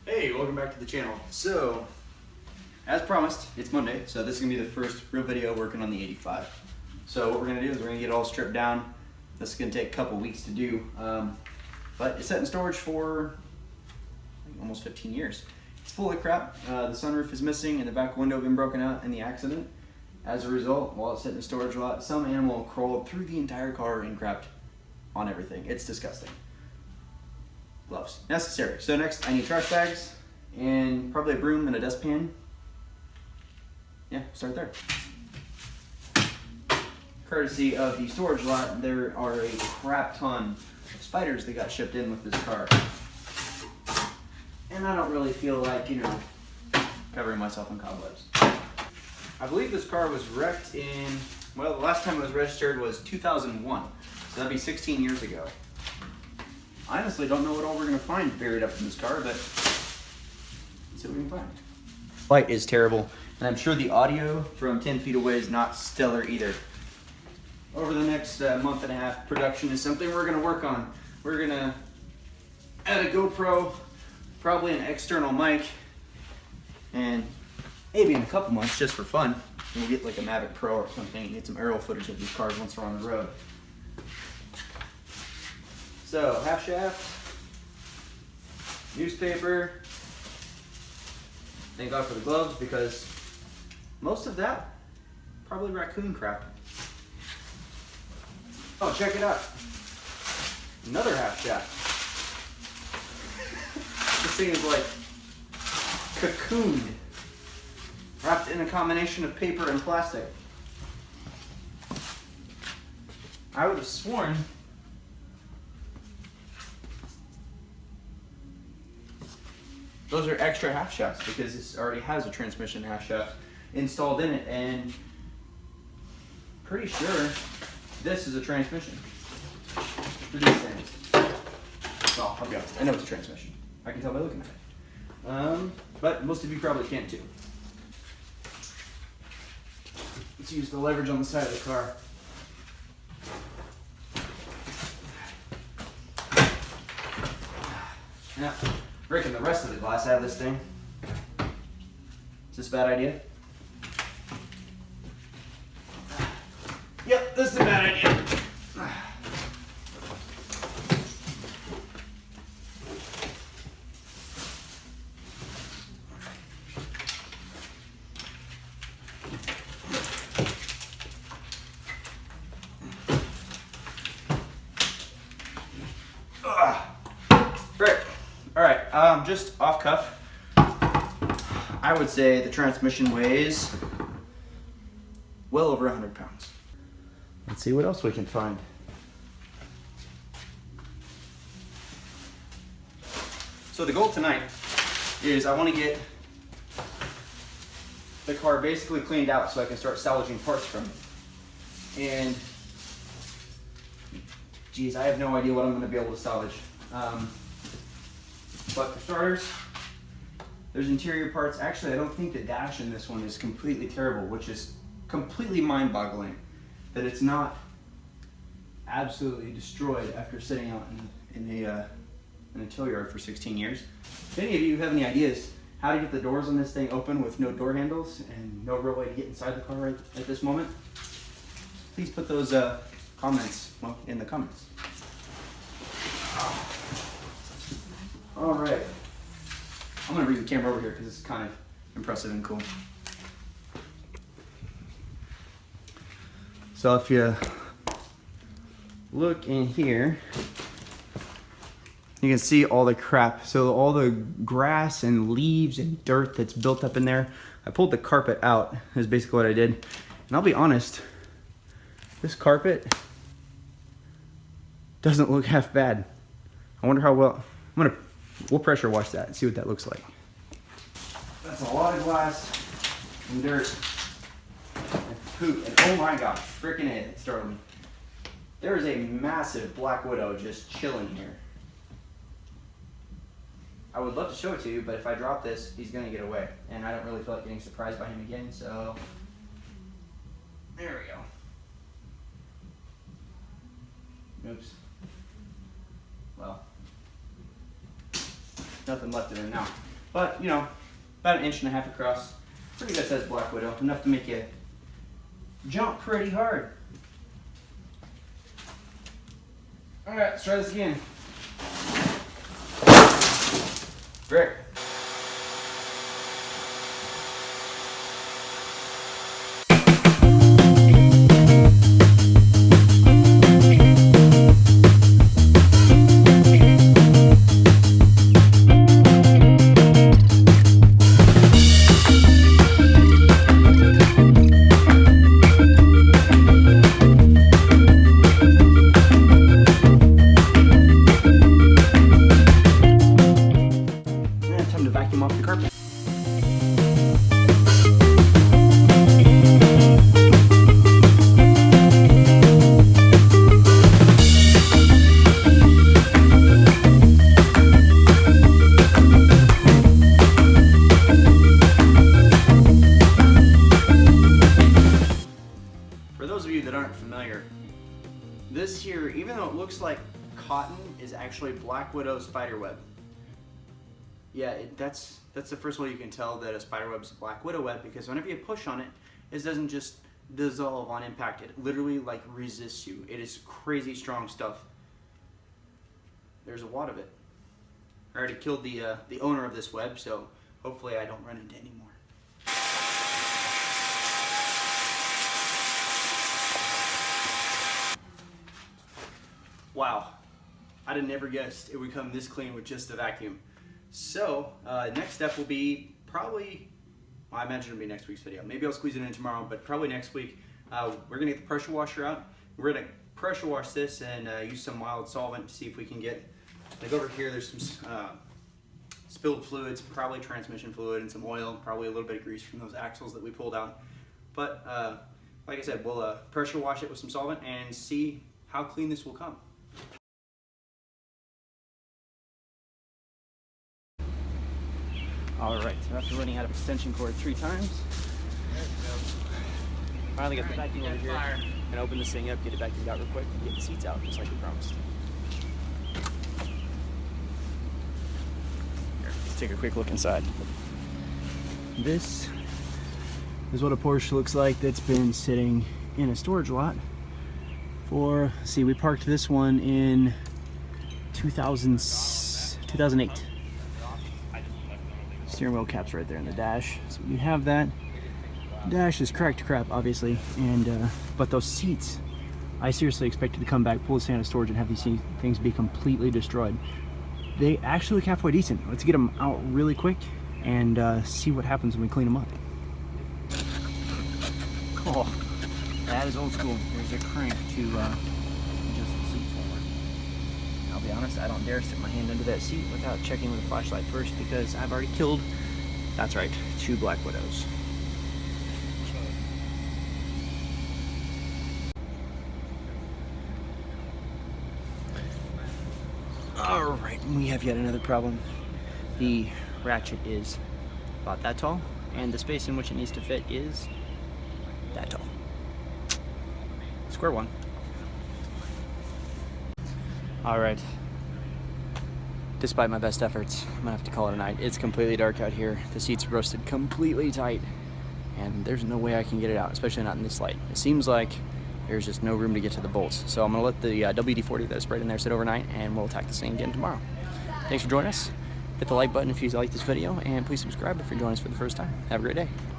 Hey, welcome back to the channel. So, as promised, it's Monday, so this is gonna be the first real video working on the 85. So what we're gonna do is we're gonna get it all stripped down. This is gonna take a couple weeks to do, but it's set in storage for almost 15 years. It's full of crap. The sunroof is missing and the back window been broken out in the accident. As a result, while it's sitting in storage a lot, some animal crawled through the entire car and crapped on everything. It's disgusting. Gloves, necessary. So next I need trash bags and probably a broom and a dustpan. Yeah, start there. Courtesy of the storage lot, there are a crap ton of spiders that got shipped in with this car. And I don't really feel like, covering myself in cobwebs. I believe this car was wrecked in, well, the last time it was registered was 2001. So that'd be 16 years ago. I honestly don't know what all we're gonna find buried up in this car, but let's see what we can find. Light is terrible, and I'm sure the audio from 10 feet away is not stellar either. Over the next month and a half, production is something we're gonna work on. We're gonna add a GoPro, probably an external mic, and maybe in a couple months, just for fun, we'll get like a Mavic Pro or something and get some aerial footage of these cars once they're on the road. So, half shaft, newspaper, thank God for the gloves because most of that, probably raccoon crap. Oh, check it out. Another half shaft. This thing is like cocooned, wrapped in a combination of paper and plastic. I would have sworn those are extra half shafts because this already has a transmission half shaft installed in it, and pretty sure this is a transmission for these things. Well, I'll be honest, I know it's a transmission. I can tell by looking at it. But most of you probably can't too. Let's use the leverage on the side of the car. Now, breaking the rest of the glass out of this thing. Is this a bad idea? Yep, this is a bad idea. Great. All right, just off cuff, I would say the transmission weighs well over 100 pounds. Let's see what else we can find. So the goal tonight is I want to get the car basically cleaned out so I can start salvaging parts from it. And geez, I have no idea what I'm going to be able to salvage. But for starters, there's interior parts. Actually, I don't think the dash in this one is completely terrible, which is completely mind-boggling that it's not absolutely destroyed after sitting out in a tow yard for 16 years. If any of you have any ideas how to get the doors on this thing open with no door handles and no real way to get inside the car right at this moment, please put those comments in the comments. All right, I'm gonna bring the camera over here because it's kind of impressive and cool. So if you look in here, you can see all the crap. So all the grass and leaves and dirt that's built up in there. I pulled the carpet out, is basically what I did. And I'll be honest, this carpet doesn't look half bad. I wonder how well, we'll pressure wash that and see what that looks like. That's a lot of glass and dirt and poop, and oh my gosh, freaking it startled me. There is a massive black widow just chilling here. I would love to show it to you, but if I drop this, he's gonna get away, and I don't really feel like getting surprised by him again, so there we go. Oops. Well, nothing left of him now. But, you know, about 1.5 inches across. Pretty good sized Black Widow. Enough to make you jump pretty hard. Alright, let's try this again. Great. Time to vacuum off the carpet. For those of you that aren't familiar, this here, even though it looks like cotton, is actually Black Widow spiderweb. Yeah, that's the first way you can tell that a spider web is a Black Widow web, because whenever you push on it, it doesn't just dissolve on impact. It literally like resists you. It is crazy strong stuff. There's a wad of it. I already killed the owner of this web, so hopefully I don't run into any more. Wow, I'd have never guessed it would come this clean with just a vacuum. So, next step will be probably, well, I imagine it'll be next week's video. Maybe I'll squeeze it in tomorrow, but probably next week. We're gonna get the pressure washer out. We're gonna pressure wash this and use some mild solvent to see if we can get, like over here, there's some spilled fluids, probably transmission fluid and some oil, probably a little bit of grease from those axles that we pulled out. But, like I said, we'll pressure wash it with some solvent and see how clean this will come. Alright, so after running out of extension cord 3 times, finally got the vacuum over here, and open this thing up, get it vacuumed out real quick, and get the seats out just like we promised. Here, let's take a quick look inside. This is what a Porsche looks like that's been sitting in a storage lot for, see, we parked this one in 2008. Steering wheel cap's right there in the dash, so you have that. Dash is cracked to crap, obviously, and but those seats, I seriously expected to come back, pull this thing out of storage, and have these things be completely destroyed. They actually look halfway decent. Let's get them out really quick and see what happens when we clean them up. Oh, that is old school. There's a crank to adjust the seat forward. I'll be honest, I don't dare stick my hand under that seat without checking with a flashlight first, because I've already killed, that's right, 2 Black Widows. Alright, we have yet another problem. The ratchet is about that tall, and the space in which it needs to fit is that tall. Square one. Alright. Despite my best efforts, I'm gonna have to call it a night. It's completely dark out here. The seat's roasted completely tight, and there's no way I can get it out, especially not in this light. It seems like there's just no room to get to the bolts. So I'm gonna let the WD-40 that I sprayed in there sit overnight, and we'll attack this thing again tomorrow. Thanks for joining us. Hit the like button if you like this video, and please subscribe if you're joining us for the first time. Have a great day.